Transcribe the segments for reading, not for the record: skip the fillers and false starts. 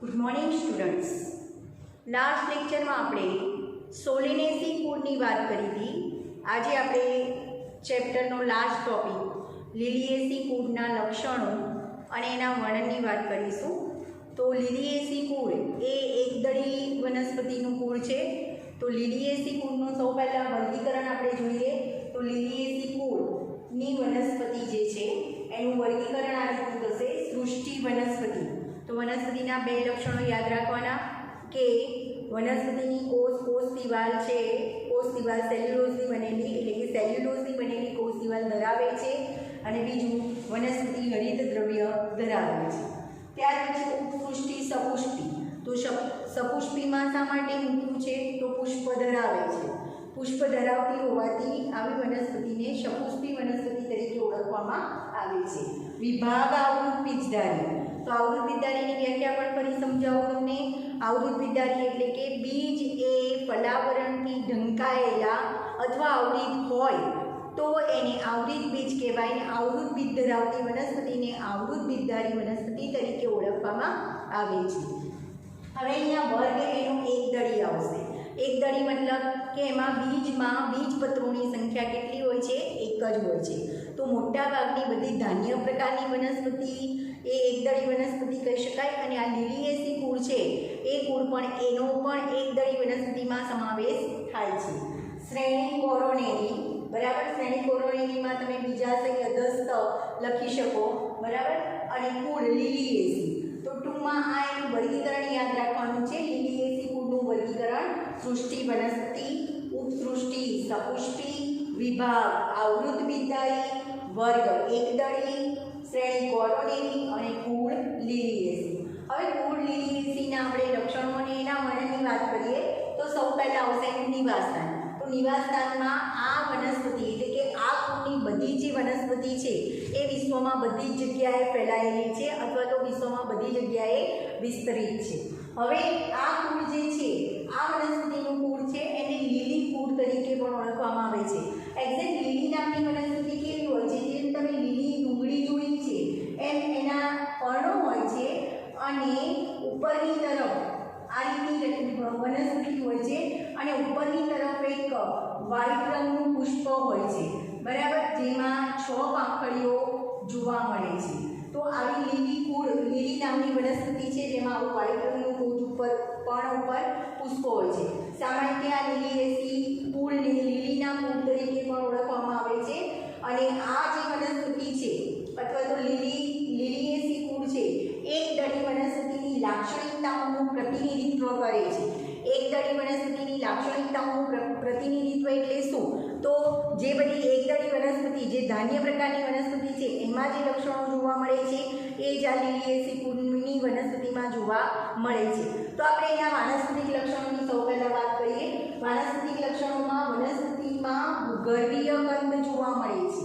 Good morning students. Last લેક્ચરમાં આપણે Solanaceae કુળની વાત કરી હતી. આજે આપણે ચેપ્ટરનો લાસ્ટ ટોપિક લિલિએસી કુળના લક્ષણો અને એના વર્ણનની વાત કરીશું. તો લિલિએસી કુળ એ એકદળી વનસ્પતિનું કુળ છે. તો લિલિએસી કુળનું સૌ પહેલાં વર્ગીકરણ આપણે જોઈએ તો લિલિએસી કુળની વનસ્પતિ જે છે એનું વર્ગીકરણ આ રીતનું થશે: સૃષ્ટિ વનસ્પતિ. તો વનસ્પતિના બે લક્ષણો યાદ રાખવાના કે વનસ્પતિની કોષ દિવાલ છે, કોષ દિવાલ સેલ્યુલોઝની બનેલી એટલે કે સેલ્યુલોઝની બનેલી કોષ દિવાલ ધરાવે છે, અને બીજું વનસ્પતિ હરિત દ્રવ્ય ધરાવે છે. ત્યાર પછી ઉપસૃષ્ટિ સપુષ્પિ. તો સપુષ્પિમાં શા માટે મૂક્યું છે? તો પુષ્પ ધરાવે છે. પુષ્પ ધરાવતી હોવાથી આવી વનસ્પતિને સપુષ્પી વનસ્પતિ તરીકે ઓળખવામાં આવે છે. વિભાગ આવૃત બીજધારી. તો આવૃત બીજધારીની વ્યાખ્યા પણ ફરી સમજાવું તમને. આવૃત બીજધારી એટલે કે બીજ એ પલાવરણથી ઢંકાયેલા અથવા આવૃત હોય તો એને આવૃત બીજ કહેવાય. ને આવૃત બીજ ધરાવતી વનસ્પતિને આવૃત બીજધારી વનસ્પતિ તરીકે ઓળખવામાં આવે છે. હવે અહીંયા વર્ગ એનો એકદળી આવશે. એકદળી મતલબ કે એમાં બીજપત્રોની સંખ્યા કેટલી હોય છે? એક જ હોય છે. તો મોટાભાગની બધી ધાન્ય પ્રકારની વનસ્પતિ એ એકદળી વનસ્પતિ કહી શકાય. અને આ લિલિએસી કુળ છે એ કુળ પણ એનો પણ એકદળી વનસ્પતિમાં સમાવેશ થાય છે. શ્રેણી કોરોનેરી, બરાબર. શ્રેણી કોરોનેરીમાં તમે બીજાશય અધસ્થ લખી શકો, બરાબર. અને કુળ લિલિએસી. તો ટૂંકમાં આ એનું વર્ગીકરણ યાદ રાખવાનું છે. લિલિએસી કુળનું વર્ગીકરણ: સૃષ્ટિ વનસ્પતિ, ઉપસૃષ્ટિ સપુષ્પી, વિભાગ આવૃત બીજધારી, વર્ગ એકદળી, શ્રેણી કોરોનેરી અને કુળ લિલિએસી. હવે કુળ લિલિએસીના આપણે લક્ષણો અને એના વર્ણનની વાત કરીએ તો સૌ પહેલાં આવશે એનું નિવાસસ્થાન. તો નિવાસસ્થાનમાં આ વનસ્પતિ એટલે કે આ કુળની બધી જે વનસ્પતિ છે એ વિશ્વમાં બધી જ જગ્યાએ ફેલાયેલી છે અથવા તો વિશ્વમાં બધી જગ્યાએ વિસ્તરિત છે. હવે આ કુળ જે છે આ વનસ્પતિનું કુળ છે એને લીલી કુળ તરીકે પણ ઓળખવામાં આવે છે. એક્ઝેક્ટ લીલી નામની વનસ્પતિ કેવી હોય છે? જેમ તમે લીલી ડુંગળી જોઈ છે એમ એના પર્ણો હોય છે અને ઉપરની તરફ આ રીતની વનસ્પતિ હોય છે અને ઉપરની તરફ એક વ્હાઇટ રંગનું પુષ્પ હોય છે, બરાબર, જેમાં 6 પાંખડીઓ જોવા મળે છે. તો આવી લીલી નામની વનસ્પતિ છે જેમાં આવું વ્હાઇટ રંગનું પર્ણ ઉપર પુષ્પો હોય છે. સામાન્ય આ લિલિએસી કુળને લીલીના કુળ તરીકે પણ ઓળખવામાં આવે છે. અને આ જે વનસ્પતિ છે અથવા તો લિલિએસી કુળ છે એકદળી વનસ્પતિની લાક્ષણિકતાઓનું પ્રતિનિધિત્વ કરે છે. એકદળી વનસ્પતિની લાક્ષણિકતાઓનું પ્રતિનિધિત્વ એટલે શું? તો જે બધી એકદળી વનસ્પતિ જે ધાન્ય પ્રકારની વનસ્પતિ છે એમાં જે લક્ષણો જોવા મળે છે એ જ આ લિલિએસી કુળની વનસ્પતિમાં જોવા મળે છે. તો આપણે એના વાનસ્પતિક લક્ષણોની સૌ પહેલાં વાત કરીએ. વાનસ્પતિક લક્ષણોમાં વનસ્પતિમાં ભૂગર્ભીય કંદ જોવા મળે છે.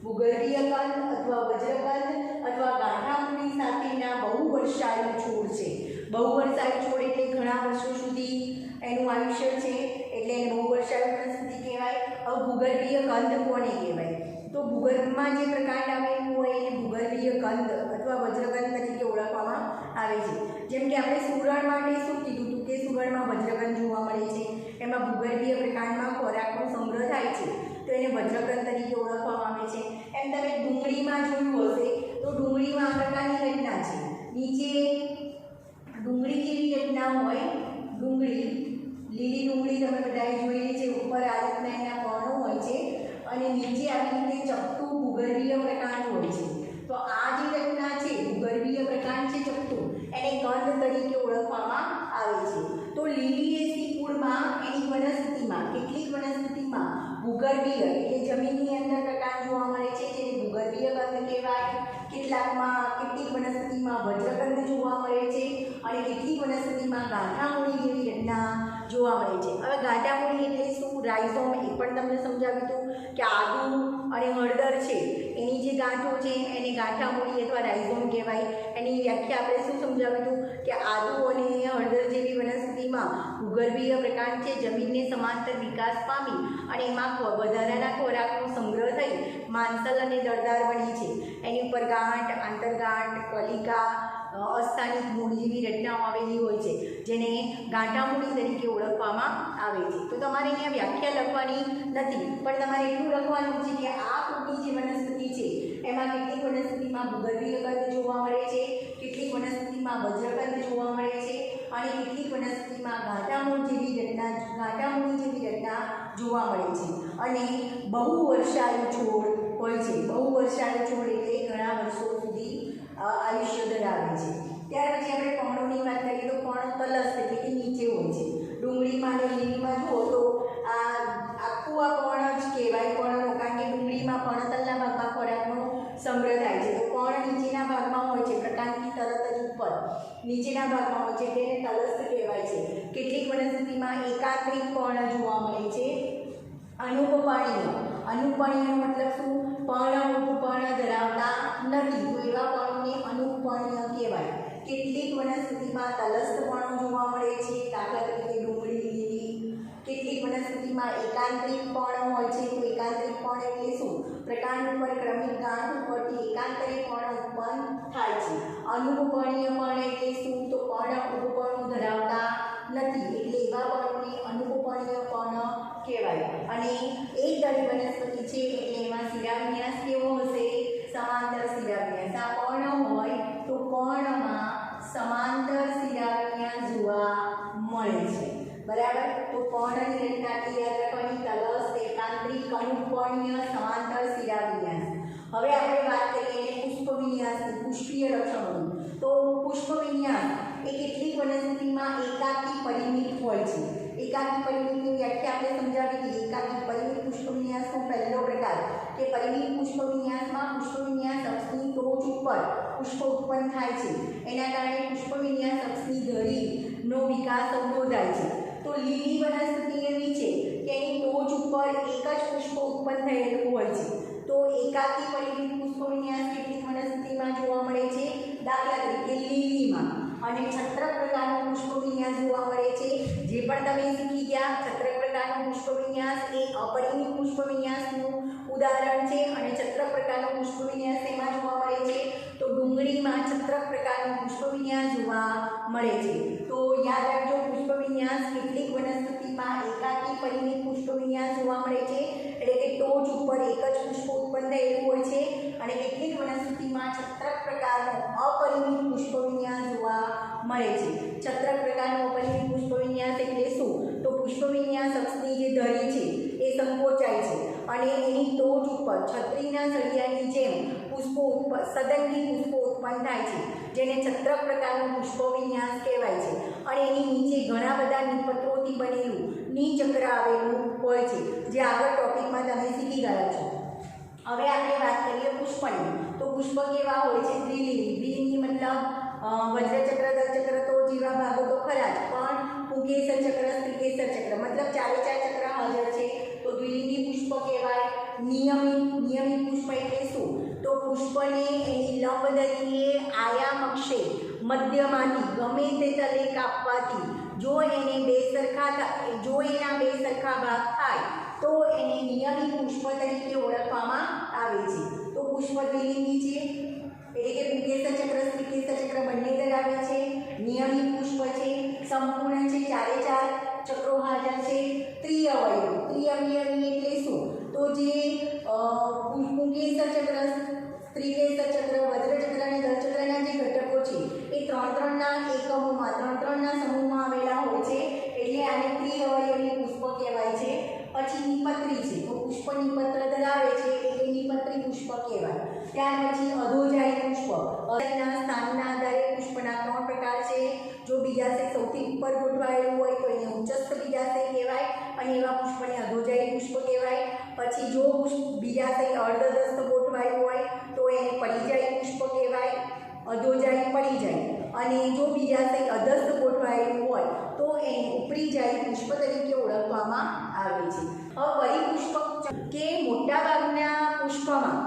ભૂગર્ભીય કંદ અથવા વજ્રકંદ અથવા ગાંઠામૂળી સાથેના બહુવર્ષાયુ છોડ છે. બહુવર્ષાયુ છોડ એટલે ઘણા વર્ષો સુધી એનું આયુષ્ય છે એટલે એને બહુવર્ષાયુ વનસ્પતિ કહેવાય. હવે ભૂગર્ભીય કંદ કોને કહેવાય? તો ભૂગર્ભમાં જે પ્રકાંડ આવેલું હોય એને ભૂગર્ભીય કંદ અથવા વજ્રકંદ તરીકે ઓળખવામાં આવે છે. જેમ કે આપણે સુરણ માટે શું કીધું હતું કે સુરણમાં વજ્રકંદ જોવા મળે છે. એમાં ભૂગર્ભીય પ્રકાંડમાં ખોરાકનો સંગ્રહ થાય છે તો એને વજ્રકંદ તરીકે ઓળખવામાં આવે છે. એમ તમે ડુંગળીમાં જોયું હશે તો ડુંગળીમાં આ પ્રકારની રચના છે. નીચે ડુંગળી જેવી રચના હોય, લીલી ડુંગળી તમે બધાએ જોયેલી છે. ઉપર આ રીતના એના પર્ણો હોય છે અને નીચે આવી રીતે ચપટું ભૂગર્ભીય પ્રકાંડ હોય છે. તો આ જે રચના છે ભૂગર્ભીય પ્રકાંડ છે ચપટું, એને કંદ તરીકે ઓળખવામાં આવે છે. તો લિલિએસી કુળમાં એની વનસ્પતિમાં કેટલીક વનસ્પતિમાં ભૂગર્ભીય એટલે જમીનની અંદર પ્રકાંડ જોવા મળે છે જેને ભૂગર્ભીય કંદ કહેવાય. કેટલીક વનસ્પતિમાં વજ્રકંદ જોવા મળે છે અને કેટલીક વનસ્પતિમાં ગાંઠામૂળી જેવી રચના જોવા મળે છે. હવે ગાંઠામૂળી એટલે શું? રાઇઝોમ એ પણ તમને સમજાવ્યું હતું કે આદુ અને હળદર છે એની જે ગાંઠો છે એને ગાંઠામૂળી અથવા રાઇઝોમ કહેવાય. એની વ્યાખ્યા આપણે શું સમજાવ્યું હતું કે આદુ અને હળદર જેવી વનસ્પતિમાં ભૂગર્ભીય પ્રકાંડ છે જમીનને સમાંતર વિકાસ પામી અને એમાં વધારાના ખોરાકનો સંગ્રહ થઈ માંસલ અને દળદાર બની છે. એની ઉપર ગાંઠ, આંતરગાંઠ, કલિકા, અસ્થાનિક મૂળ જેવી રચનાઓ આવેલી હોય છે જેને ગાંઠામૂળી તરીકે ઓળખવામાં આવે છે. તો તમારે અહીંયા વ્યાખ્યા લખવાની નથી, પણ તમારે એટલું લખવાનું છે કે આ કુળની જે વનસ્પતિ છે એમાં કેટલીક વનસ્પતિમાં ભૂગર્ભીય કંદ જોવા મળે છે, કેટલીક વનસ્પતિમાં વજ્રકંદ જોવા મળે છે અને કેટલીક વનસ્પતિમાં ગાંઠામૂળી જેવી રચના જોવા મળે છે. અને બહુ વર્ષાયુ છોડ હોય છે. બહુ વર્ષાયુ છોડ એટલે ઘણા વર્ષો સુધી આયુષ્ય ધરાવે છે. ત્યાર પછી આપણે પર્ણોની વાત કરીએ તો પર્ણ તલસ્થ એટલે કે નીચે હોય છે. ડુંગળીમાં અને લીલીમાં જુઓ તો આખું આ પર્ણ જ કહેવાય પર્ણનો, કારણ કે ડુંગળીમાં પર્ણતલના ભાગમાં ખોરાકનો સંગ્રહ થાય છે. તો પર્ણ નીચેના ભાગમાં હોય છે, પ્રકાંડની તરત જ ઉપર નીચેના ભાગમાં હોય છે તેને તલસ્થ કહેવાય છે. કેટલીક વનસ્પતિમાં એકાંતરિક પર્ણ જોવા મળે છે. અનુપપર્ણીય મતલબ શું? પર્ણ ઉપપર્ણ ધરાવતા નથી, તો એવા પર્ણોને અનુપપર્ણીય કહેવાય. કેટલીક વનસ્પતિમાં તલસ્થ પર્ણો જોવા મળે છે, દાખલા તરીકે ડુંગળી, લીલી. કેટલીક વનસ્પતિમાં એકાંતરિક પર્ણ હોય છે. તો એકાંતરિક પર્ણ એટલે શું? પ્રકાંડ ઉપર ક્રમિક ગાંઠ ઉપરથી એકાંતરિક પર્ણ ઉત્પન્ન થાય છે. અનુપપર્ણીય પર્ણ એટલે શું? તો પર્ણ ઉપપર્ણો ધરાવતા નથી, એટલે એવા પર્ણોને અનુપપર્ણીય પર્ણ કહેવાય. અને એકદળી વનસ્પતિ છે એટલે એમાં શિરાવિન્યાસ કેવો હશે? સમાંતર શિરાવિન્યાસ. આ પર્ણ હોય તો પર્ણમાં સમાંતર શિરાવિન્યાસ જોવા મળે છે. બરાબર. તો પર્ણની રચના યાદ રાખવાની: તલસ્થ, એકાંતરિક, અનુપપર્ણીય, સમાંતર શિરાવિન્યાસ. હવે આપણે વાત કરીએ પુષ્પવિન્યાસની, પુષ્પીય લક્ષણોની. તો પુષ્પવિન્યાસ એ કેટલીક વનસ્પતિમાં એકાકી પરિમિત હોય છે. એકાકી પરિમિતની વ્યાખ્યા આપણે સમજાવી હતી. એકાકી પરિમિત પુષ્પવિન્યાસનો પહેલો પ્રકાર કે પરિમિત પુષ્પવિન્યાસમાં પુષ્પવિન્યાસ અક્ષની ટોચ ઉપર પુષ્પ ઉત્પન્ન થાય છે. એના કારણે પુષ્પવિન્યાસ અક્ષની ધરીનો વિકાસ અવરોધાય છે. તો લીલી વનસ્પતિ એવી છે કે એની ટોચ ઉપર એક જ પુષ્પ ઉત્પન્ન થયેલું હોય છે. તો એકાકી પરિમિત પુષ્પવિન્યાસ કેટલીક વનસ્પતિમાં જોવા મળે છે, દાખલા તરીકે લીલીમાં. અને છત્રક પ્રકારનો પુષ્પવિન્યાસ જોવા મળે છે. જે પણ તમે શીખી ગયા, છત્રક પ્રકારનો પુષ્પવિન્યાસ એ અપરિમિત પુષ્પવિન્યાસનું ઉદાહરણ છે. અને છત્રક પ્રકારનો પુષ્પવિન્યાસ એમાં જોવા મળે છે તો ડુંગળીમાં છત્રક પ્રકારનો પુષ્પવિન્યાસ જોવા મળે છે. તો યાદ રાખજો, પુષ્પવિન્યાસ કેટલીક વનસ્પતિમાં એકાકી પરિમિત પુષ્પવિન્યાસ જોવા મળે છે, એટલે કે ટોચ ઉપર એક જ પુષ્પ ઉત્પન્ન થયેલું હોય છે. અને કેટલીક વનસ્પતિમાં છત્રક પ્રકારનો અપરિમિત પુષ્પવિન્યાસ જોવા મળે છે. છત્રક પ્રકારનો અપરિમિત પુષ્પવિન્યાસ એટલે શું? તો પુષ્પવિન્યાસ અક્ષની જે ધરી છે એ સંકોચાય છે અને એની ટોચ ઉપર છત્રીના સળિયાની જેમ સદંગી પુષ્પો ઉત્પન્ન થાય છે, જેને છત્રક પ્રકારનો પુષ્પવિન્યાસ કહેવાય છે. અને એની નીચે ઘણા બધા નિપત્રોથી બનેલું નિચક્ર આવેલું હોય છે, જે આગળ ટોપિકમાં તમે શીખી ગયા છો. હવે આપણે વાત કરીએ પુષ્પની. તો પુષ્પ કેવા હોય છે? દ્વિલિંગી. દ્વિલિંગી મતલબ વજ્રચક્ર, દળચક્ર તો જેવા ભાગો તો ખરા જ, પણ પુંકેસર ચક્ર, સ્ત્રીકેસર ચક્ર મતલબ ચારે ચાર ચક્ર હાજર છે, તો દ્વિલિંગી પુષ્પ કહેવાય. નિયમિત પુષ્પ એટલે શું? તો પુષ્પને એની લંબ ધરીએ આયામ અક્ષે મધ્યમાંથી ગમે તે તલે કાપવાથી જો એના બે સરખા ભાગ થાય તો એને નિયમિત પુષ્પ તરીકે ઓળખવામાં આવે છે. તો પુષ્પ દ્વિલિંગી છે, એટલે કે પુંકેસર ચક્ર, સ્ત્રીકેસર ચક્ર બંને ધરાવે છે. નિયમિત પુષ્પ છે, સંપૂર્ણ છે, ચારે ચાર ચક્રો હાજર છે. ત્રિઅવયવી એટલે શું? તો જે પુંકેસર ચક્ર, સ્ત્રીકેસર ચક્ર, વજ્રચક્ર અને દળચક્રના જે ઘટકો છે એ ત્રણના સમૂહમાં આવેલા હોય છે, એટલે આને ત્રિઅવયવી પુષ્પ કહેવાય છે. પછી નિપત્રી છે, તો પુષ્પ નિપત્ર ધરાવે છે એટલે નિપત્રી પુષ્પ કહેવાય. ત્યાર પછી અધોજાયી પુષ્પ. અધોજાયીના સ્થાનના આધારે પુષ્પના 3 પ્રકાર છે. જો બીજાશય સૌથી ઉપર ગોઠવાયેલું હોય તો એને ઉચ્ચસ્થ બીજાશય કહેવાય અને એવા પુષ્પને અધોજાયી પુષ્પ કહેવાય. પછી જો બીજાશય અર્ધદસ્ત ગોઠવાયું હોય તો એને પરિજાયી પુષ્પ કહેવાય, અધોજાયી પરિજાયી. અને જો બીજાશય અધસ્ત ગોઠવાયેલું હોય તો એને ઉપરીજાયી પુષ્પ તરીકે ઓળખવામાં આવે છે. હવે પરિપુષ્પક કે મોટાભાગના પુષ્પમાં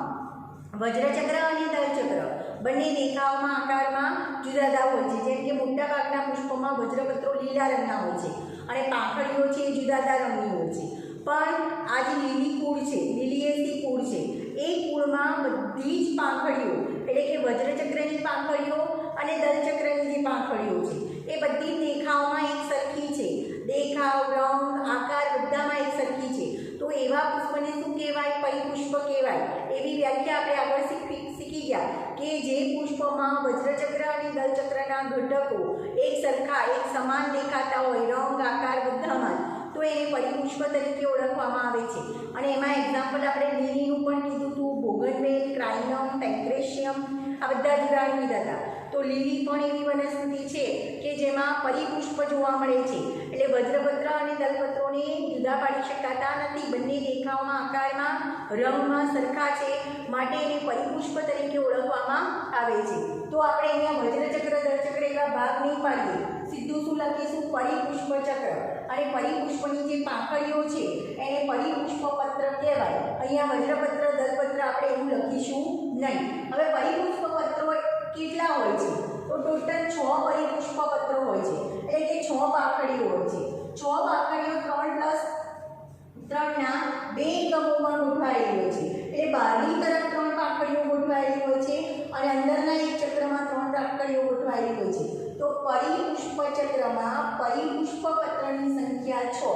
વજ્રચક્ર અને દલચક્ર બંને દેખાવમાં આકારમાં જુદા જુદા હોય છે. જેમ કે મોટાભાગના પુષ્પોમાં વજ્રપત્રો લીલા રંગના હોય છે અને પાંખડીઓ છે એ જુદા જુદા રંગની હોય છે. પણ આ જે લીલી કુળ છે, લીલિયેસી કુળ છે, એ કુળમાં બધી જ પાંખડીઓ એટલે કે વજ્રચક્રની પાંખડીઓ અને દલચક્રની જે પાંખડીઓ છે એ બધી દેખાવમાં એક સરખી છે. દેખાવ, રંગ, આકાર બધામાં એક સરખી છે. તો એવા પુષ્પને શું કહેવાય? પરિપુષ્પ કહેવાય. એવી વ્યાખ્યા આપણે આગળ શીખી ગયા કે જે પુષ્પમાં વજ્રચક્ર અને દલચક્રના ઘટકો એક સરખા, એક સમાન દેખાતા હોય, રંગ, આકાર બધામાં, તો એને પરિપુષ્પ તરીકે ઓળખવામાં આવે છે. અને એમાં એક્ઝામ્પલ આપણે લીલીનું પણ કીધું હતું, બોગનવેલ, ક્રાઇનમ, પેન્ક્રેશિયમ, આ બધા જ ઉદાહરણ કીધા હતા. તો લીલી પણ એવી વનસ્પતિ છે કે જેમાં પરિપુષ્પ જોવા મળે છે. એટલે વજ્રપત્ર અને દલપત્રોને જુદા પાડી શકાતા નથી. બંને દેખાવમાં, આકારમાં, રંગમાં સરખા છે, માટે એને પરિપુષ્પ તરીકે ઓળખવામાં આવે છે. તો આપણે અહીંયા વજ્રચક્ર, દલચક્ર એવા ભાગ નહીં પાડીએ, સીધું શું લખીશું? પરિપુષ્પ ચક્ર. અને પરિપુષ્પની જે પાંખડીઓ છે એને પરિપુષ્પ પત્ર કહેવાય. અહીંયા વજ્રપત્ર, દલપત્ર આપણે એવું લખીશું નહીં. હવે પરિપુષ્પ પત્રો કેટલા હોય છે? તો ટોટલ 6 પરિપુષ્પ પત્રો હોય છે. એટલે કે 6 પાંખડીઓ હોય છે. 6 પાંખડીઓ 3+3 ના 2 એકમોમાં ગોઠવાયેલી હોય છે. એટલે બહારની તરફ 3 પાંખડીઓ ગોઠવાયેલી હોય છે અને અંદરના એક ચક્રમાં 3 પાંખડીઓ ગોઠવાયેલી હોય છે. તો પરિપુષ્પ ચક્રમાં પરિપુષ્પ પત્રની સંખ્યા 6.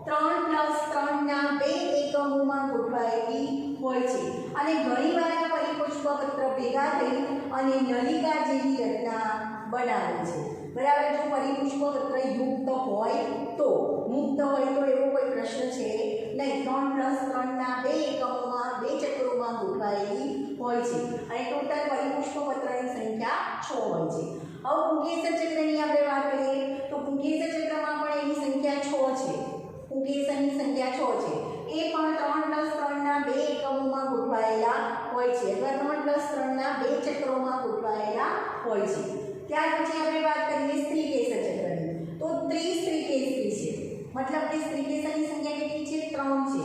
3+3 ના 2 એકમોમાં ગોઠવાયેલી હોય છે. અને ઘણીવાર આ પરિપુષ્પ પત્ર ભેગા થઈ અને નલિકા જેવી રચના બનાવે છે. બરાબર. જો પરિપુષ્પ પત્ર યુક્ત હોય તો, મુક્ત હોય તો એવો કોઈ પ્રશ્ન છે નહીં. 3+3 ના 2 એકમોમાં 2 ચક્રોમાં ગોઠવાયેલી હોય છે અને ટોટલ પરિપુષ્પ પત્રની સંખ્યા 6 હોય છે. હવે પુંકેસર ચક્રની આપણે વાત કરીએ તો પુંકેસર ચક્રમાં પણ એની સંખ્યા 6 છે. પુંકેસરની સંખ્યા 6 છે. એ પણ 3+3 ના 2 એકમોમાં ગોઠવાયેલા હોય છે અથવા 3+3 ના 2 ચક્રોમાં ગોઠવાયેલા હોય છે. ત્યાર પછી આપણે વાત કરીએ સ્ત્રીકેસર ચક્રની. તો ત્રિસ્ત્રીકેસરી છે. મતલબ કે સ્ત્રીકેસરની સંખ્યા કેટલી છે? 3 છે.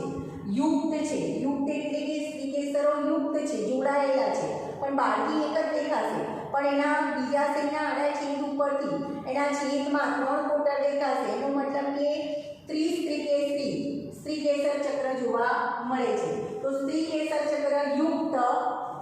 યુક્ત છે. યુક્ત એટલે કે સ્ત્રીકેસરો યુક્ત છે, જોડાયેલા છે, પણ બહારથી એક જ દેખાશે, પણ એના બીજાશયના આડા છેદ ઉપરથી એના છેદમાં 3 કોટર દેખાશે. એનો મતલબ કે ત્રિસ્ત્રીકેસરી સ્ત્રીકેસર ચક્ર જોવા મળે છે. તો સ્ત્રીકેસર ચક્ર યુક્ત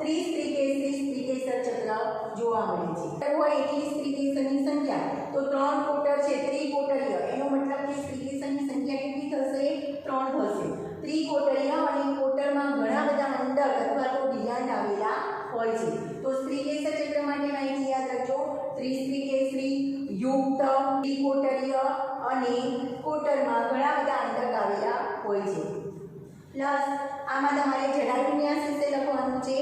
ત્રિસ્ત્રીકેસરી સ્ત્રીકેસર ચક્ર જોવા મળે છે. હોય એટલી સ્ત્રીકેસરની સંખ્યા તો 3 કોટર છે, ત્રિકોટરીય. એનો મતલબ કે સ્ત્રીકેસરની સંખ્યા કેટલી થશે? 3 થશે. ત્રિકોટરીય અને કોટરમાં ઘણા બધા અંડક અથવા તો ડિઝાઇન આવેલા હોય છે. તો સ્ત્રીકેસર ચક્ર માટે માહિતી યાદ રાખજો. ત્રિસ્ત્રીકેસરી, યુક્ત, ત્રિકોટરીય અને કોટરમાં ઘણા બધા અંડક આવેલા હોય છે. પ્લસ આમાં તમારે જડાયુવિન્યાસ વિશે લખવાનું છે.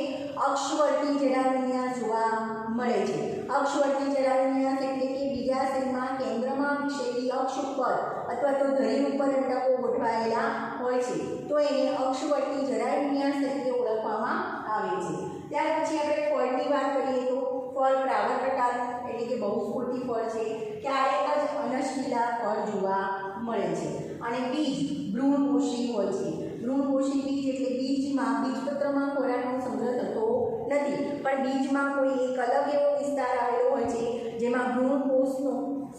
અક્ષવર્તી જડાયુવિન્યાસ જોવા મળે છે. અક્ષવર્તી જડાયુવિન્યાસ એટલે કે બીજાશયમાં કેન્દ્રમાં વિક્ષેપી અક્ષ ઉપર અથવા તો ધરી ઉપર અંડકો ગોઠવાયેલા હોય છે. તો એને અક્ષવર્તી જડાયુવિન્યાસ તરીકે ઓળખવામાં આવે છે. ત્યાર પછી આપણે ફળની વાત કરીએ તો ફળ પ્રાવર પ્રકારનું એટલે કે બહુસ્ફૂર્તિ ફળ છે. ક્યારેક જ અનશીલા ફળ જોવા મળે છે. અને બીજ ભ્રૂણપોષી હોય છે. ભ્રૂણપોષી બીજ એટલે બીજમાં, બીજપત્રમાં ખોરાકનો સંગ્રહ થતો નથી, પણ બીજમાં કોઈ એક અલગ એવો વિસ્તાર આવેલો હોય છે જેમાં ભ્રૂણપોષનો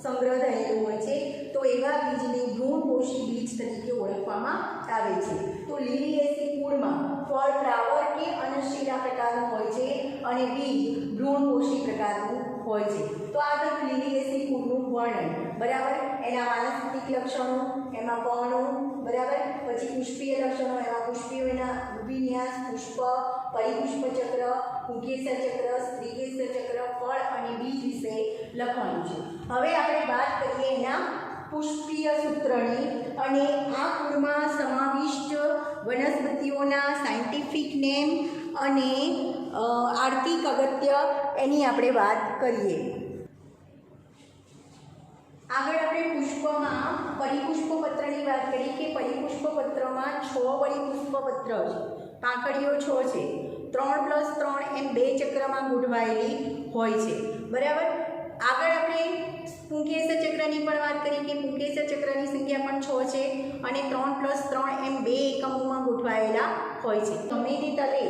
સંગ્રહ થયેલો હોય છે. તો એવા બીજને ભ્રૂણપોષી બીજ તરીકે ઓળખવામાં આવે છે. તો લીલિયેસી કુળમાં ફળ પ્રાવર કે અનશીલા પ્રકારનું હોય છે અને બીજ ભ્રૂણપોષી પ્રકારનું હોય છે. તો આ હતું લીલિયેસી કુળનું વર્ણન. બરાબર. એના વાનસ્પતિક લક્ષણો, એમાં પર્ણો, બરાબર. પછી પુષ્પીય લક્ષણો, એમાં પુષ્પીઓના વિન્યાસ, પુષ્પ, પરિપુષ્પ ચક્ર, પુંકેસર ચક્ર, સ્ત્રીકેસર ચક્ર, ફળ અને બીજ વિશે લખવાનું છે. હવે આપણે વાત કરીએ એના પુષ્પીય સૂત્રની અને આ કુળમાં સમાવિષ્ટ વનસ્પતિઓના સાયન્ટિફિક નેમ અને આર્થિક અગત્ય એની આપણે વાત કરીએ. આગળ આપણે પુષ્પમાં પરિપુષ્પ પત્રની વાત કરી કે પરિપુષ્પ પત્રમાં 6 પરિપુષ્પ પત્ર છે. પાંખડીઓ 6 છે. 3+3 એમ 2 ચક્રમાં ગોઠવાયેલી હોય છે. બરાબર. આગળ આપણે પુંકેસર ચક્રની પણ વાત કરી કે પુંકેસર ચક્રની સંખ્યા પણ 6 છે અને 3+3 એમ 2 એકમોમાં ગોઠવાયેલા હોય છે. ગમે તે તલે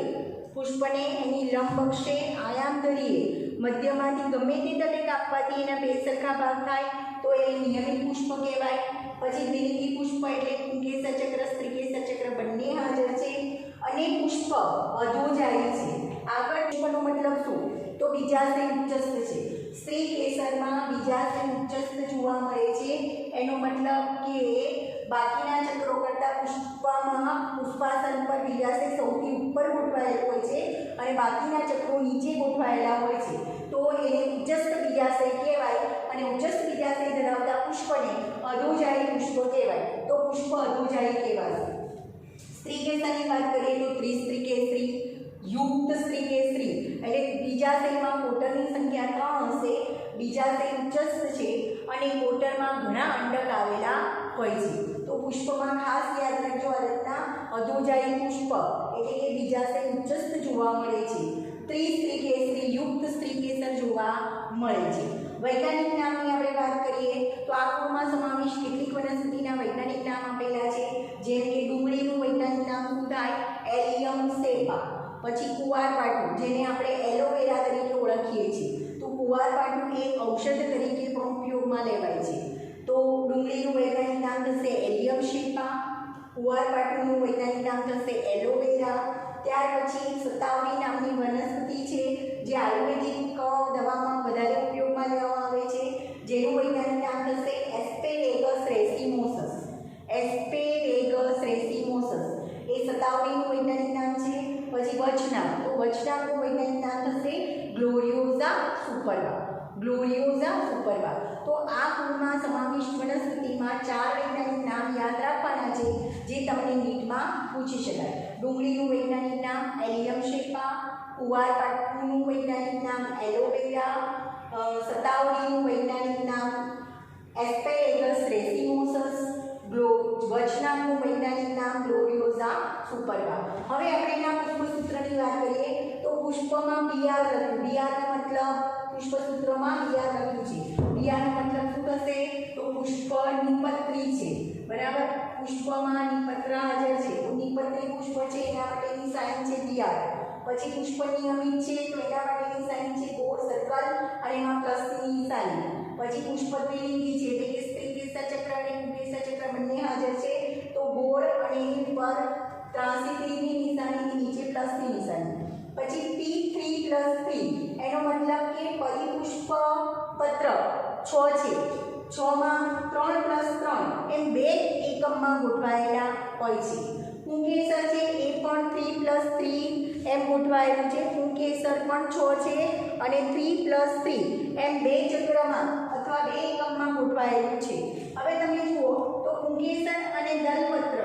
પુષ્પને એની લંબ અક્ષે આયામ ધરીએ મધ્યમાંથી ગમે તે તલે કાપવાથી એના બે સરખા ભાગ થાય તો એ નિયમિત પુષ્પ કહેવાય. પછી દ્વિલિંગી પુષ્પ એટલે પુંકેસર ચક્ર સ્ત્રીકેસર ચક્ર બંને હાજર છે અને પુષ્પ અધોજાયી છે. આગળ પુષ્પનો મતલબ શું? તો બીજાશય ઉચ્ચસ્થ છે. સ્ત્રી કેસરમાં બીજાશય ઉચ્ચસ્થ જોવા મળે છે. એનો મતલબ કે બાકીના ચક્રો કરતાં પુષ્પાસન પર બીજાશય સૌથી ઉપર ગોઠવાયેલો હોય છે અને બાકીના ચક્રો નીચે ગોઠવાયેલા હોય છે. તો એને ઉચ્ચસ્થ બીજાશય કહેવાય અને ઉચ્ચસ્થ બીજાશય ધરાવતા પુષ્પને અધોજાયી પુષ્પ કહેવાય. તો પુષ્પ અધોજાયી કહેવાય. સ્ત્રી કેસરની વાત કરીએ તો ત્રિસ્ત્રી કેસરી, યુક્ત સ્ત્રી કેસરી એટલે બીજાશયમાં કોટરની સંખ્યા 3 હશે. બીજાશય ઉચ્ચસ્થ છે અને કોટરમાં ઘણા અંડક આવેલા હોય છે. તો પુષ્પમાં ખાસ યાદ રાખજો આ રીતના અધોજાયી પુષ્પ એટલે કે બીજાશય ઉચ્ચસ્થ જોવા મળે છે. ત્રિસ્ત્રી કેસરી, યુક્ત સ્ત્રી કેસર જોવા મળે છે. વૈજ્ઞાનિક નામની આપણે વાત કરીએ તો આ કુળમાં સમાવિષ્ટ કેટલીક વનસ્પતિના વૈજ્ઞાનિક નામ આપેલા છે. જેમ કે ડુંગળીનું વૈજ્ઞાનિક નામ શું થાય? એલિયમ સેપા. પછી કુવારપાઠું જેને આપણે એલોવેરા તરીકે ઓળખીએ છીએ. તો કુવારપાઠું એ ઔષધ તરીકે પણ ઉપયોગમાં લેવાય છે. તો ડુંગળીનું વૈજ્ઞાનિક નામ થશે એલિયમ શેપા, કુવારપાઠુંનું વૈજ્ઞાનિક નામ થશે એલોવેરા. ત્યાર પછી સતાવરી નામની વનસ્પતિ છે જે આયુર્વેદિક દવામાં વધારે ઉપયોગમાં લેવામાં આવે છે. જેનું વૈજ્ઞાનિક નામ થશે એસ્પેરેગસ રેસિમોસસ. એસ્પેરેગસ રેસિમોસસ એ સતાવરીનું વૈજ્ઞાનિક નામ છે. પછી વચના, તો વચનાનું વૈજ્ઞાનિક નામ થશે ગ્લોરિયોઝા સુપરબા. ગ્લોરિયોઝા સુપરબા. તો આ કુળમાં સમાવિષ્ટ વનસ્પતિમાં 4 વૈજ્ઞાનિક નામ યાદ રાખવાના છે જે તમને નીટમાં પૂછી શકાય. ડુંગળીનું વૈજ્ઞાનિક નામ એલિયમ શેપા, કુવારપાઠુંનું વૈજ્ઞાનિક નામ એલોવેરા, સતાવરીનું વૈજ્ઞાનિક નામ એસ્પેરેગસ રેસિમોસસ, વચનાનું વૈજ્ઞાનિક નામ ગ્લોરિયોઝા સુપરબા. હવે આપણે એના પુષ્પસૂત્રની વાત કરીએ તો પુષ્પમાં બિયાર લખ્યું. બિયારનો મતલબ પુષ્પસૂત્રમાં બિયાર લખ્યું છે. બિયારનો મતલબ શું થશે? તો પુષ્પ નિપત્રી છે. બરાબર, પુષ્પમાં નિપત્ર હાજર છે. તો નિપત્રી પુષ્પ છે એના માટેની સાઇન છે બિયાર. પછી પુષ્પ નિયમિત છે તો એના માટેની સાઇન છે ગોળ સર્કલ અને એમાં પ્લસની નિશાની. પછી પુષ્પ દ્વિલિંગી છે એટલે કે સ્ત્રી કેસર ચક્ર અને પુંકેસર ચક્ર બંને હાજર છે તો ગોળ અને એની ઉપર ત્રાસી તીરની નિશાનીની નીચે પ્લસની નિશાની. પછી P3+3 એનો મતલબ કે પરિપુષ્પ પત્ર 6 છે. 6માં 3+3 એમ 2 એકમમાં ગોઠવાયેલા હોય છે. પુંકેસર છે એ પણ 3+3 એમ ગોઠવાયેલું છે. પુંકેસર પણ 6 છે અને 3+3 એમ 2 ચક્રમાં અથવા 2 એકમમાં ગોઠવાયેલું છે. હવે તમે જુઓ તો પુંકેસર અને દલપત્ર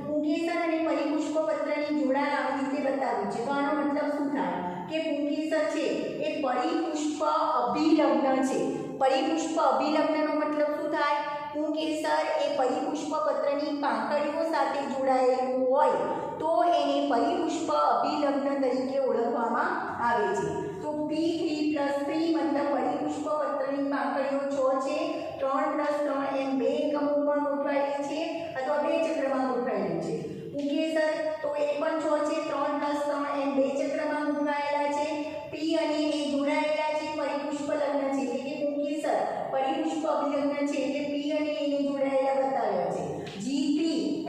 પુંકેસર અને પરિપુષ્પ પત્રની જોડાણ આવી રીતે બતાવ્યું છે. તો આનો મતલબ શું થાય કે પુંકેસર છે એ પરિપુષ્પ અભિલગ્ન છે. પરિપુષ્પ અભિલગ્નનો મતલબ શું થાય? પુંકેસર એ પરિપુષ્પ પત્રની પાંખડીઓ સાથે જોડાયેલું હોય તો એને પરિપુષ્પ અભિલગ્ન તરીકે ઓળખવામાં આવે છે. તો P3+3 મતલબ પરિપુષ્પ પત્રની પાંખડીઓ 6 છે. 3+3 એમ 2 એકમો પણ ગોઠવાયેલી છે અથવા 2 ચક્રમાં ગોઠવાયેલી છે. પુંકેસર તો એ પણ 6 છે. 3+3 એમ 2 ચક્રમાં ગોઠવાયેલા છે. P અને એ જોડાયેલા છે પરિપુષ્પ લગ્ન છે એટલે કે પુંકેસર પરિપુષ્પ અભિલગ્ન છે એટલે P અને એને જોડાયેલા બતાવ્યા છે. G3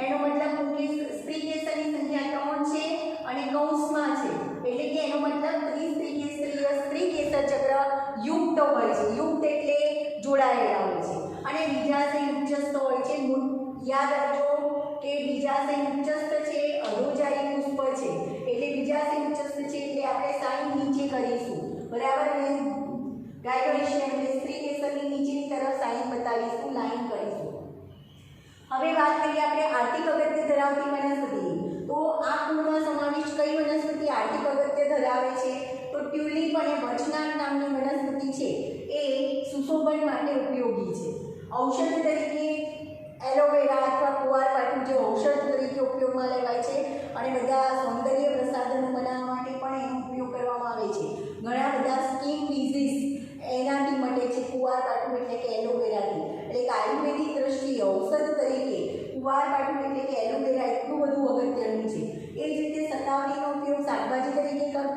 એનો મતલબ પુંકેસર સ્ત્રી કેસરની સંખ્યા 3 છે અને કૌંસમાં છે એટલે કે એનો મતલબ સ્ત્રી કેસર ચક્ર યુક્ત હોય છે. યુક્ત એટલે જોડાયેલા હોય છે અને બીજાશય ઉચ્ચસ્થ હોય છે. યાદ રાખજો કે બીજાશય ઉચ્ચસ્થ છે અધોજાયી પુષ્પ છે એટલે બીજાશય ઉચ્ચસ્થ છે એટલે આપણે સાઈન નીચે કરીશું. બરાબર, અને ગાયરોડિશિયમ એટલે સ્ત્રી કેસરની નીચેની તરફ સાઈન બતાવીશું, લાઈન કરીશું. હવે વાત કરીએ આપણે આર્થિક અગત્ય ધરાવતી વનસ્પતિની. તો આ કુળમાં સમાવિષ્ટ કઈ વનસ્પતિ આર્થિક અગત્ય ધરાવે છે? તો ટ્યુલિપ અને વચનાક નામની વનસ્પતિ છે એ સુશોભન માટે ઉપયોગી છે. ઔષધ તરીકે એલોવેરા અથવા કુવારપાઠું જે ઔષધ તરીકે ઉપયોગમાં લેવાય છે અને બધા સૌંદર્ય પ્રસાધનો બનાવવા માટે પણ એનો ઉપયોગ કરવામાં આવે છે. ઘણા બધા સ્કિન ડિઝીઝ એનાથી મટે છે કુવારપાઠું એટલે કે એલોવેરાથી. એટલે કે આયુર્વેદિક દ્રષ્ટિએ ઔષધ તરીકે કુવારપાઠું એટલે કે એલોવેરા એટલું બધું અગત્યનું છે. એ જ રીતે સતાવરીનો ઉપયોગ શાકભાજી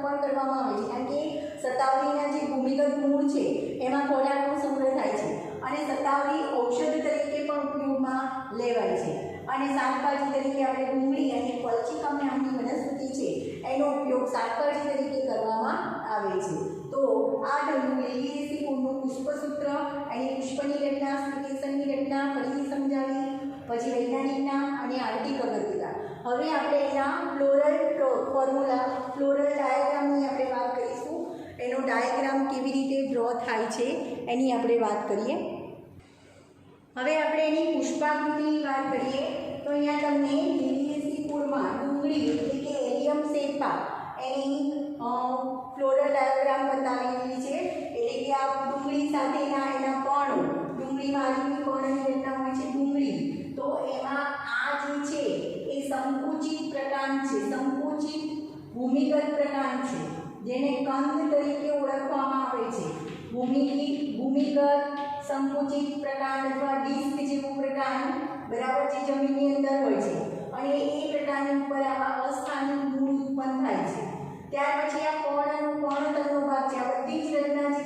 પણ કરવામાં આવે છે, કારણ કે શતાવરીના જે ભૂમિગત મૂળ છે એમાં ખોરાકનો સંગ્રહ થાય છે અને શતાવરી ઔષધ તરીકે પણ ઉપયોગમાં લેવાય છે અને શાકભાજી તરીકે આપણે ડુંગળી અને પલ્ચિકમ નામની વનસ્પતિ છે એનો ઉપયોગ શાકભાજી તરીકે કરવામાં આવે છે. તો આ થયું લીલિએસી કુળનું પુષ્પસૂત્ર, એની પુષ્પની રચના, સ્ત્રીકેસરની રચના ફરીથી સમજાવી, પછી વૈજ્ઞાનિક નામ અને આર્થિક અગત્યતા. હવે આપણે એના ફ્લોરલ ફોર્મ્યુલા, ફ્લોરલ ડાયાગ્રામની આપણે વાત કરીશું. એનો ડાયાગ્રામ કેવી રીતે ડ્રો થાય છે એની આપણે વાત કરીએ. હવે આપણે એની પુષ્પાકૃતિની વાત કરીએ તો અહીંયા તમને લીલિએસી કુળમાં ડુંગળી એટલે કે એલિયમ સેપા એની ફ્લોરલ ડાયાગ્રામ બતાવેલી છે. એટલે કે આ ડુંગળી સાથેના એના પર્ણો, ડુંગળીમાં આવીની પર્ણની રચના હોય છે ડુંગળી, તો એમાં આ જે છે એ સંકુચિત પ્રકાંડ છે, સંકુચિત ભૂમિગત પ્રકાંડ છે જેને કંદ તરીકે ઓળખવામાં આવે છે. ભૂમિગત સંકુચિત પ્રકાંડ અથવા ડિસ્ક જેવું પ્રકાંડ બરાબર જે જમીનની અંદર હોય છે અને એ પ્રકારની ઉપર આવા અસ્થાનિક મૂળ ઉત્પન્ન થાય છે. ત્યાર પછી આ પર્ણતલનો ભાગ છે, આ બધી જ રચના જે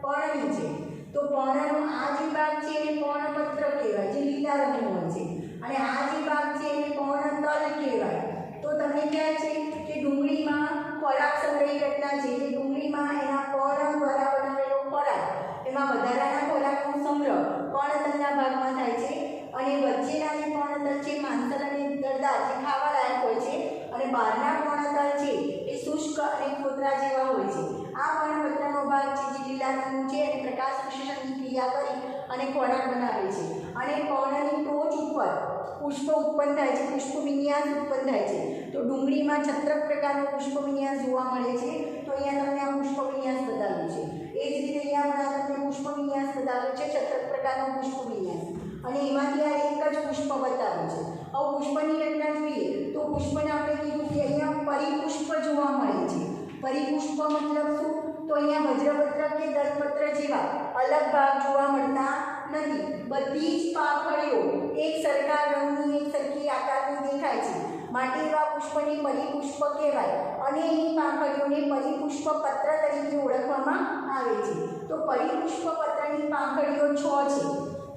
પર્ણની છે, તો પર્ણનો આ જે ભાગ છે એને પર્ણપત્ર કહેવાય જે લીલા રંગનો હોય છે અને આ જે ભાગ છે એને પર્ણતલ કહેવાય. તો તમને ખ્યાલ છે કે ડુંગળીમાં ખોરાક સંગ્રહી રચના છે, જે ડુંગળીમાં એના પર્ણ દ્વારા બનાવેલો ખોરાક, એમાં વધારાના ખોરાકનો સંગ્રહ પર્ણતલના ભાગમાં થાય છે અને વચ્ચેના જે પર્ણતલ છે માંસલ અને દળદાર જે ખાવા લાયક હોય છે અને બહારના પર્ણતલ છે એ શુષ્ક અને ખોતરા જેવા હોય છે. આ પર્ણપત્રનો ભાગ છે જે લીલા રંગનું છે અને પ્રકાશ વિશ્લેષણની ક્રિયા કરી અને ખોરાક બનાવે છે અને પર્ણની ટોચ ઉપર પુષ્પ ઉત્પન્ન થાય છે, પુષ્પ વિન્યાસ ઉત્પન્ન થાય છે. તો ડુંગળીમાં છત્રક પ્રકારનો પુષ્પ વિન્યાસ જોવા મળે છે. તો અહીંયા તમને આ પુષ્પ વિન્યાસ બતાવ્યું છે. એ જ રીતે અહીંયા પણ તમને પુષ્પ વિન્યાસ બતાવ્યો છે, છત્રક પ્રકારનો પુષ્પ વિન્યાસ, અને એમાંથી આ એક જ પુષ્પ બતાવ્યું છે. હવે પુષ્પની રચના જોઈએ તો પુષ્પને આપણે કીધું કે અહીંયા પરિપુષ્પ જોવા મળે છે. પરિપુષ્પ મતલબ શું? તો અહીંયા વજ્રપત્ર કે દલપત્ર જેવા અલગ ભાગ જોવા મળતા નથી. બધી જ પાંખડીઓ એક સરખા રંગની, એક સરખી આકારની દેખાય છે, માટે એવા પુષ્પને પરિપુષ્પ કહેવાય અને એની પાંખડીઓને પરિપુષ્પ પત્ર તરીકે ઓળખવામાં આવે છે. તો પરિપુષ્પ પત્રની પાંખડીઓ 6 છે,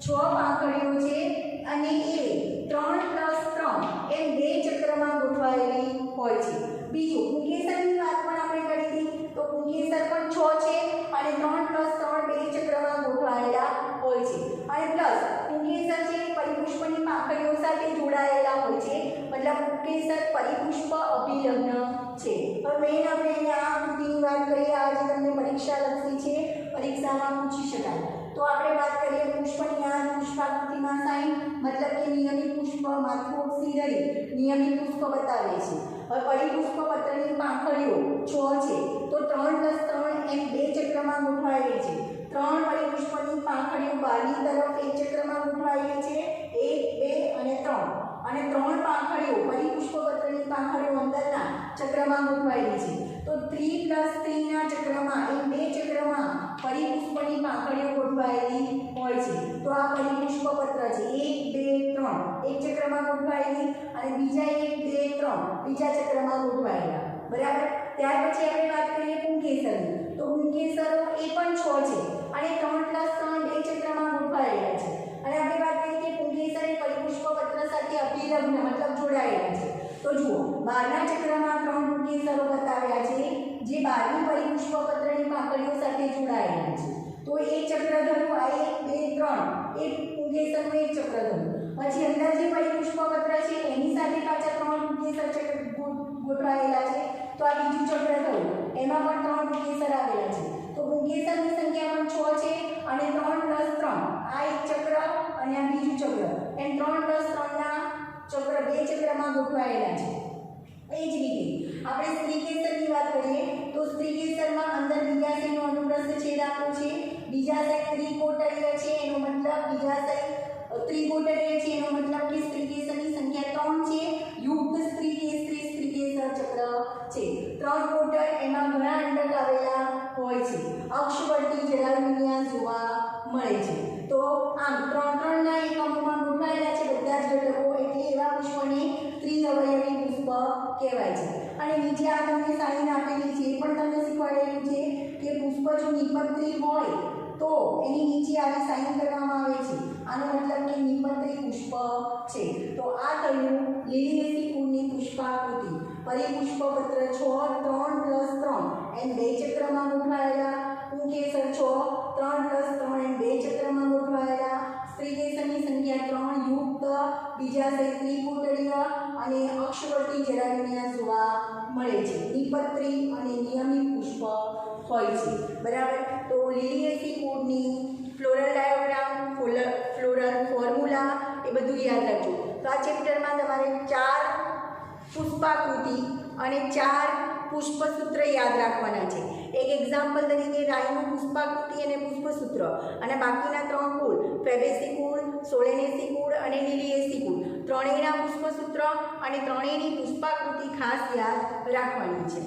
6 પાંખડીઓ છે અને એ 3+3 એમ 2 ચક્રમાં ગોઠવાયેલી હોય છે. બીજું પુંકેસરની વાત પણ આપણે કરી હતી, તો પુંકેસર પણ 6 છે અને 3+3 2 ચક્રમાં ગોઠવાયેલા હોય છે અને પ્લસ પુંકેસર છે પરિપુષ્પની પાંખડીઓ સાથે જોડાયેલા હોય છે, મતલબ પુંકેસર પરિપુષ્પ અભિલગ્ન છે. હવે મેઇન આપણે આ આકૃતિની વાત કરીએ, આ જે તમને પરીક્ષા લક્ષી છે, પરીક્ષામાં પૂછી શકાય. તો આપણે વાત કરીએ પુષ્પની આ પુષ્પાકૃતિમાં સાઈન, મતલબ કે નિયમિત પુષ્પ, માથું ઓક્સિલરી નિયમિત પુષ્પ બતાવે છે. હવે પરિપુષ્પ પત્રની પાંખડીઓ 6 છે, તો 3+3 એમ 2 ચક્રમાં ગોઠવાયેલી છે. 3 પરિપુષ્પની પાંખડીઓ બહારની તરફ એક ચક્રમાં ગોઠવાયેલી છે, 1, 2 અને 3, અને 3 પાંખડીઓ પરિપુષ્પ પત્રની પાંખડીઓ અંદરના ચક્રમાં ગોઠવાયેલી છે. તો 3+3 ના ચક્રમાં એમ 2 ચક્રમાં પરિપુષ્પની પાંખડીઓ ગોઠવાયેલી હોય છે. તો આ પરિપુષ્પ પત્ર છે, 1, 2, 3 એક ચક્રમાં ગોઠવાયેલી અને બીજા 1, 2, 3 બીજા ચક્રમાં ગોઠવાયેલા, બરાબર. ત્યાર પછી આપણે વાત કરીએ પુંકેસરની, તો પુંકેસરો એ પણ 6 છે અને 3+3 2 ચક્રમાં ગોઠવાયેલા છે. અને આપણે વાત કરીએ કે પુંકેસર એ પરિપુષ્પ પત્ર સાથે અભિલગ્ન મતલબ જોડાયેલા છે. તો જુઓ, બહારના ચક્રમાં 3 પુંકેસરો બતાવ્યા છે જે બહારની પરિપુષ્પ પત્રની પાંખડીઓ સાથે જોડાયેલા છે. તો એક ચક્ર ધરું, આ 1, 2, 3 એ પુંકેસરનું એક ચક્ર ધરું. પછી અંદર જે પરિપુષ્પ પત્ર છે એની સાથે પાછા 3 પુંકેસર ગોઠવાયેલા છે. તો આ બીજું ચક્ર થયું, એમાં પણ 3 પુંકેસર આવેલા છે. તો પુંકેસરની સંખ્યા પણ 6 છે અને 3+3 આ એક ચક્ર અને આ બીજું ચક્ર એમ 3+3 ના ચક્ર 2 ચક્રમાં ગોઠવાયેલા છે. એ જ રીતે આપણે સ્ત્રીકેસરની વાત કરીએ તો સ્ત્રીકેસરમાં અંદર બીજાશયનો અનુપ્રસ્થ છેદ આપ્યો છે, બીજાશય ત્રિકોટરીય છે, એનો મતલબ બીજાશય ત્રિકોટરીય છે, એનો મતલબ કે સ્ત્રીકેસરની સંખ્યા 3 છે. યુક્ત સ્ત્રીકેસર ચક્ર છે, 3 કોટર, એમાં ઘણા અંડક આવેલા હોય છે, અક્ષવર્તી જલાલ વિન્યાસ જોવા મળે છે. તો આમ 3 ના એકમોમાં ગોઠવાયેલા છે બધા જ ઘટકો, એટલે એવા પુષ્પને ત્રિઅવયવી પુષ્પ કહેવાય છે. અને નીચે આ તમને સાઈન આપેલી છે નિપત્રી હોય તો એની નીચે આવી સાઇન કરવામાં આવે છે. આનો મતલબ કે નિપત્રી પુષ્પ છે. તો આ થયું લીલિએસી કુળની પુષ્પાકૃતિ. પરિપુષ્પપત્ર 6 3 + 3 એમ બે ચક્રમાં ગોઠવાયેલા. પુંકેસર 6 3 + 3 એમ બે ચક્રમાં ગોઠવાયેલા. સ્ત્રીકેસરની સંખ્યા 3 યુક્ત બીજાશય ત્રિપુટડીય અને અક્ષવર્તી જરાયુનિયા જોવા મળે છે. નિપત્રી અને નિયમિત પુષ્પ હોય છે. બરાબર. તો લીલિએસી કુળની ફ્લોરલ ડાયાગ્રામ, ફ્લોરલ ફોર્મ્યુલા એ બધું યાદ રાખજો. તો આ ચેપ્ટરમાં તમારે 4 પુષ્પાકૃતિ અને 4 પુષ્પસૂત્ર યાદ રાખવાના છે. એક એક્ઝામ્પલ તરીકે રાઈનું પુષ્પાકૃતિ અને પુષ્પસૂત્ર અને બાકીના 3 કુળ ફેબેસી કુળ, સોલેનેસી કુળ અને લીલિએસી કુળ ત્રણેયના પુષ્પસૂત્ર અને ત્રણેયની પુષ્પાકૃતિ ખાસ યાદ રાખવાની છે.